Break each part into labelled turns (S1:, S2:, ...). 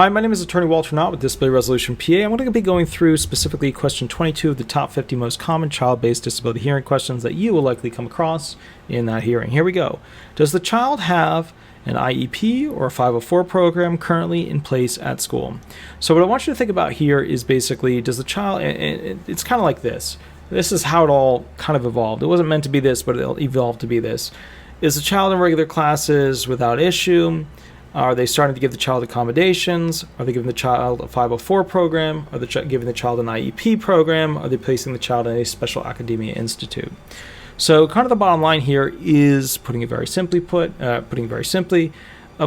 S1: Hi, my name is Attorney Walter Knott with Disability Resolution PA. I'm going to be going through specifically question 22 of the top 50 most common child-based disability hearing questions that you will likely come across in that hearing. Here we go. Does the child have an IEP or a 504 program currently in place at school? So what I want you to think about here is basically, does the child, it's kind of like this. This is how it all kind of evolved. It wasn't meant to be this, but it evolved to be this. Is the child in regular classes without issue? Are they starting to give the child accommodations? Are they giving the child a 504 program? Are they giving the child an IEP program? Are they placing the child in a special academia institute? So kind of the bottom line here is, putting it very simply, a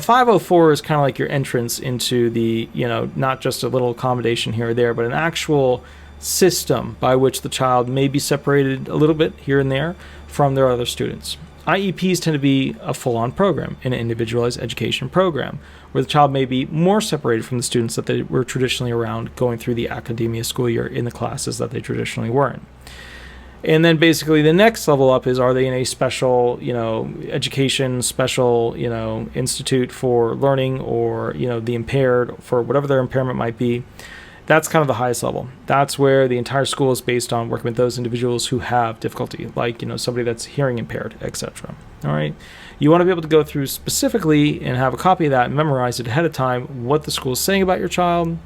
S1: 504 is kind of like your entrance into the, not just a little accommodation here or there, but an actual system by which the child may be separated a little bit here and there from their other students. IEPs tend to be a full-on program, an individualized education program, where the child may be more separated from the students that they were traditionally around going through the academia school year in the classes that they traditionally were in. And then basically the next level up is, are they in a special, education, special, institute for learning, or, the impaired, for whatever their impairment might be. That's kind of the highest level. That's where the entire school is based on working with those individuals who have difficulty, like, somebody that's hearing impaired, etc. All right. You want to be able to go through specifically and have a copy of that and memorize it ahead of time, what the school is saying about your child,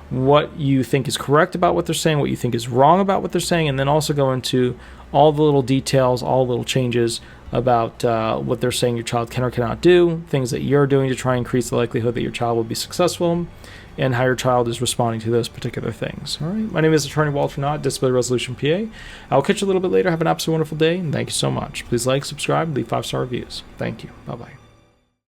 S1: what you think is correct about what they're saying, what you think is wrong about what they're saying, and then also go into all the little details, all the little changes about what they're saying your child can or cannot do, things that you're doing to try and increase the likelihood that your child will be successful, and how your child is responding to those particular things. All right. My name is Attorney Walter Knott, Disability Resolution PA. I'll catch you a little bit later. Have an absolutely wonderful day, and thank you so much. Please like, subscribe, leave 5-star reviews. Thank you. Bye-bye.